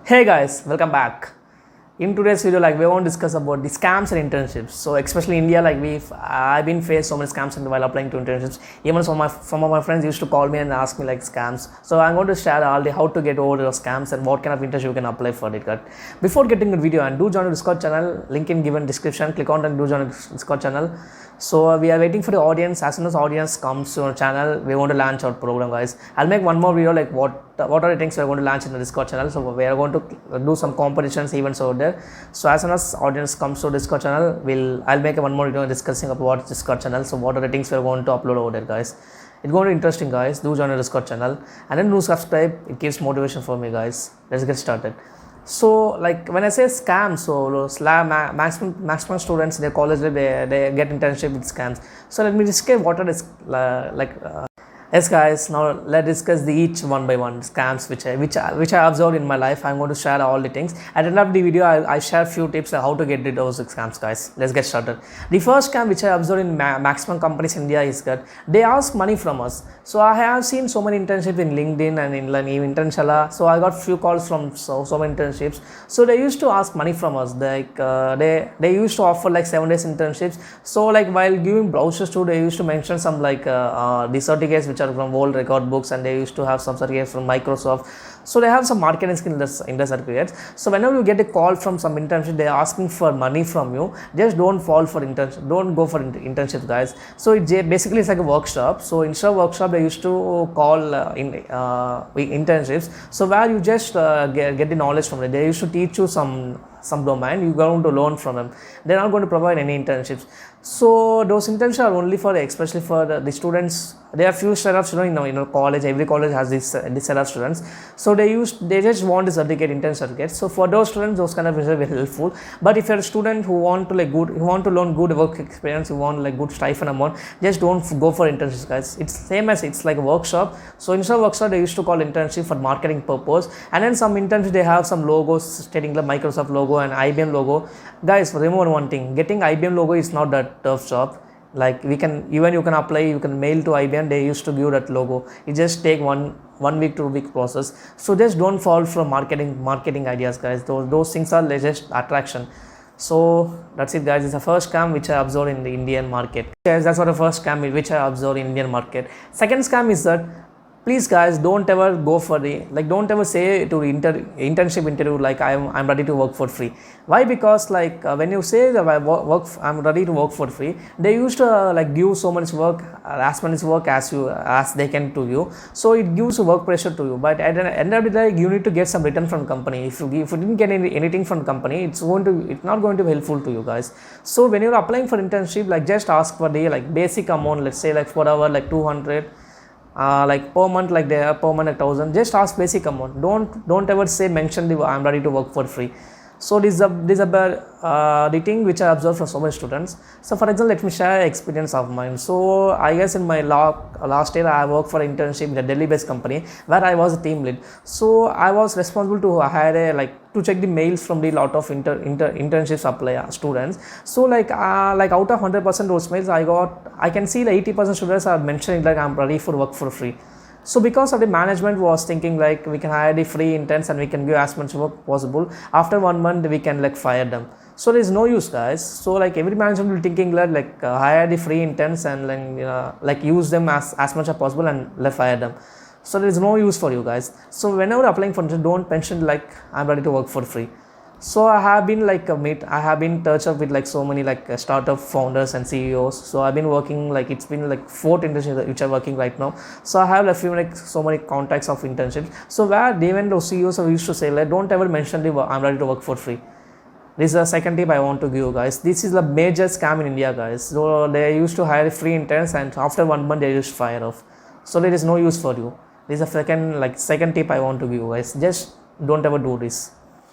Hey guys, welcome back. In today's video, we want to discuss about the scams and internships. So especially in India, I've been faced so many scams while applying to internships. Even some of my friends used to call me and ask me scams. So I'm going to share all the how to get over those scams and what kind of internship you can apply for it. Before getting the video, and do join the Discord channel. Link in given description. Click on and do join the Discord channel. So we are waiting for the audience. As soon as audience comes to our channel, we want to launch our program, guys. I'll make one more video what are the things we're going to launch in the Discord channel. So we are going to do some competitions events over there. So as soon as audience comes to Discord channel, I'll make one more video discussing about what Discord channel. So what are the things we're going to upload over there, guys. It's going to be interesting, guys. Do join the Discord channel and then do subscribe. It gives motivation for me, guys. Let's get started. So when I say scam, so maximum students in their college they get internship with scams. So let me describe what are yes guys, now let's discuss each one by one scams which I observed in my life. I'm going to share all the things. At the end of the video, I share few tips on how to get rid of those scams, guys. Let's get started. The first scam which I observed in maximum companies in India is that they ask money from us. So I have seen so many internships in LinkedIn and in Internshala. So I got few calls from so many internships. So they used to ask money from us. They used to offer 7 days internships. So while giving brochures to, they used to mention some the certificates which are from world record books, and they used to have some certificates from Microsoft. So they have some marketing skills in the certificates. So whenever you get a call from some internship, they are asking for money from you. Just don't fall for internship. Don't go for internships, guys. So it basically is like a workshop. So instead of workshop, they used to call internships. So where you just get the knowledge from it. They used to teach you some domain. You're going to learn from them. They're not going to provide any internships. So those internships are only for especially for the students. There are few set of students in college. Every college has this set of students. So they just want a certificate, intern certificate. So for those students, those kind of things are very helpful. But if you're a student who want to learn good work experience, you want good stipend amount, just don't go for internships, guys. It's same as it's like a workshop. So instead of workshop, they used to call internship for marketing purpose. And then some internships they have some logos stating the Microsoft logo and IBM logo. Guys, remember one thing: getting IBM logo is not that tough job. You can apply, you can mail to IBM. They used to give that logo. It just take one week to 2 week process. So just don't fall for marketing ideas, guys. Those things are just attraction. So that's it, guys. It's the first scam which I observed in the Indian market. Guys, that's what the first scam which I observed in Indian market. Second scam is that, please guys, don't ever go for don't ever say to internship interview I'm ready to work for free. Why? Because when you say that I'm ready to work for free, they used to give so much work, as much work as they can to you. So it gives work pressure to you. But at the end of the day, you need to get some return from company. If you didn't get anything from company, it's not going to be helpful to you, guys. So when you're applying for internship, just ask for the basic amount. Let's say per hour 200. Per month they are per month 1,000. Just ask basic amount. Don't ever say mention I'm ready to work for free. So this is the thing which I observed from so many students. So for example, let me share experience of mine. So I guess in my last year I worked for internship in a Delhi based company where I was a team lead. So I was responsible to hire to check the mails from the lot of internships apply students. So out of 100% those mails I can see 80% students are mentioning I'm ready for work for free. So because of the management was thinking we can hire the free interns and we can give as much work possible. After 1 month we can fire them. So there is no use, guys. So every management will thinking hire the free interns and use them as much as possible and fire them. So there is no use for you, guys. So whenever applying for internship, don't mention I'm ready to work for free. So I have been I have been touch up with so many startup founders and CEOs. So I've been working it's been 4 internships which are working right now. So I have a few so many contacts of internships. So where even those CEOs used to say don't ever mention I'm ready to work for free. This is the second tip I want to give you, guys. This is a major scam in India, guys. So they used to hire free interns and after 1 month they just fire off. So there is no use for you. This is the second tip I want to give you, guys. Just don't ever do this.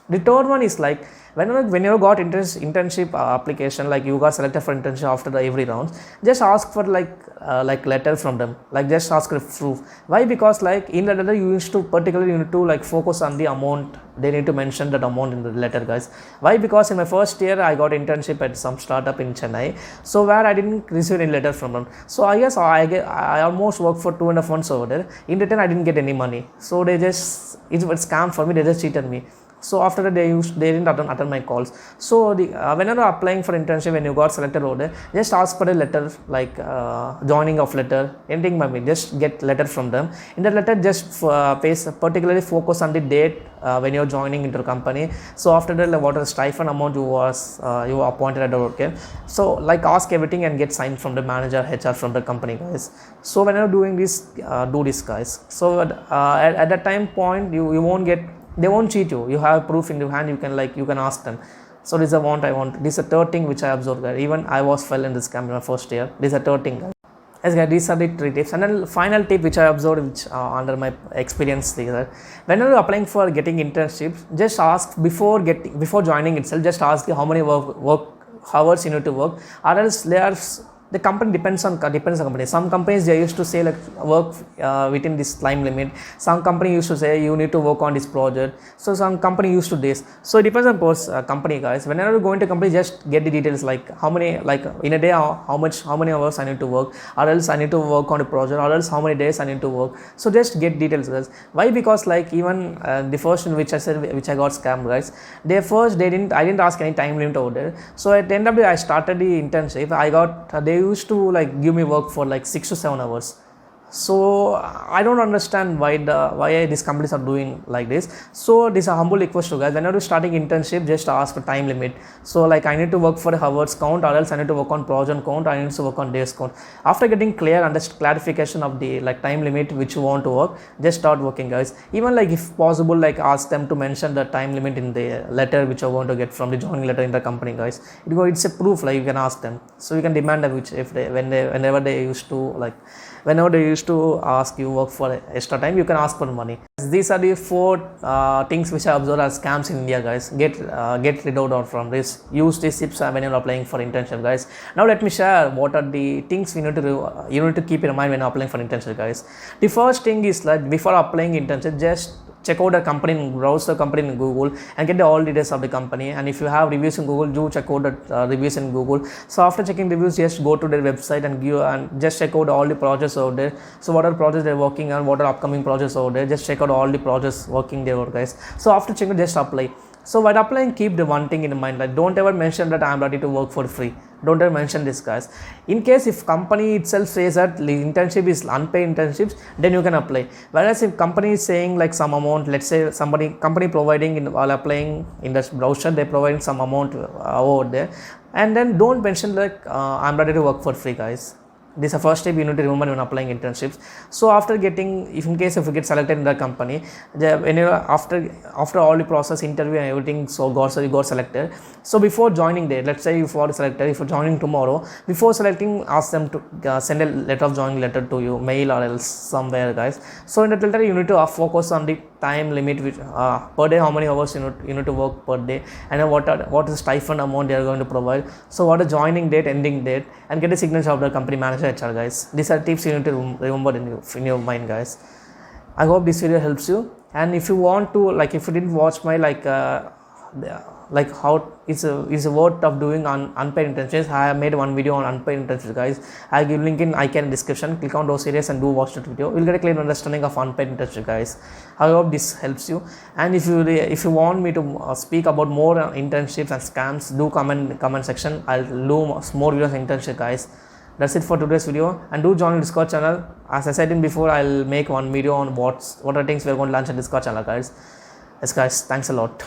The third one is when you got internship application, you got selected for internship after every round, just ask for letter from them. Just ask for proof. Why? Because in the letter you need to focus on the amount. They need to mention that amount in the letter, guys. Why? Because in my first year I got internship at some startup in Chennai, so where I didn't receive any letter from them. So I guess I almost worked for 2.5 months over there. In return I didn't get any money. So it's scam for me. They just cheated me. So after that they didn't attend my calls. So whenever applying for internship, when you got selected over there, just ask for a letter, like joining of letter, anything by me, just get letter from them. In that letter, just particularly focus on the date when you're joining into the company. So after that, like, what is stipend amount you were appointed at the work. Okay? So like ask everything and get signed from the manager, HR from the company, guys. So when you're doing this, do this, guys. So at that time point, you won't get, they won't cheat you. You have proof in your hand. You can ask them. So this is I want. This is a third thing which I observed, guys. Even I was fell in this scam in my first year. This is a third thing, guys. Yes, guys, these are the 3 tips. And then final tip which I observed, which under my experience, whenever you're applying for getting internships, just ask before joining itself. Just ask how many work hours you need to work, or else the company depends on company. Some companies, they used to say like work within this time limit. Some company used to say you need to work on this project. So some company used to this. So it depends on company, guys. Whenever you go into company, just get the details, like how many, like in a day, how many hours I need to work, or else I need to work on a project, or else how many days I need to work. So just get details, guys. Why? Because like even the first in which I got scammed, guys, I didn't ask any time limit over there. So at the end of the day, I started the internship. They used to like give me work for like 6 to 7 hours. So I don't understand why these companies are doing like this. So this is a humble request to guys, whenever you're starting internship, just ask for time limit. So like I need to work for a hours count, or else I need to work on project count, I need to work on days count. After getting clarification of the like time limit which you want to work, just start working, guys. Even like if possible, like ask them to mention the time limit in the letter which you're going to get from the joining letter in the company, guys. It's a proof, like you can ask them. So you can demand which whenever they used to ask you work for extra time, you can ask for money. These are the 4 things which I observed as scams in India, guys. Get rid out from this. Use these tips when you're applying for internship, guys. Now let me share what are the things you need to keep in mind when applying for internship, guys. The first thing is like before applying internship, just check out the company, browse the company in Google and get all details of the company. And if you have reviews in Google, do check out the reviews in Google. So after checking reviews, just go to their website and just check out all the projects out there. So what are projects they're working on, what are upcoming projects out there, just check out all the projects working there, guys. So after checking, just apply. So while applying, keep the one thing in mind, like don't ever mention that I'm ready to work for free. Don't ever mention this, guys. In case if company itself says that the internship is unpaid internships, then you can apply. Whereas if company is saying like some amount, let's say company providing while applying in the browser, they're providing some amount over there, and then don't mention like I'm ready to work for free, guys. This is the first step you need to remember when applying internships. So after if you get selected in the company, after all the process, interview and everything, so you got selected. So before joining there, let's say if you are selected, if you're joining tomorrow, before selecting, ask them to send a letter of joining letter to you, mail or else somewhere, guys. So in that letter, you need to focus on the time limit, which per day, how many hours you need to work per day, and then what is the stipend amount they are going to provide. So what is joining date, ending date, and get a signature of the company manager, HR, guys. These are tips you need to remember in your mind, guys. I hope this video helps you. And if you want to, like, if you didn't watch my how it's a worth of doing on unpaid internships, I have made one video on unpaid internships, guys. I'll give link in icon description. Click on those areas and do watch that video. You'll get a clear understanding of unpaid internships, guys. I hope this helps you. And if you want me to speak about more internships and scams, do comment section. I'll do more videos on internship, guys. That's it for today's video, and do join the Discord channel. As I said in before, I'll make one video on what are things we're going to launch on Discord channel, guys. Yes, guys, thanks a lot.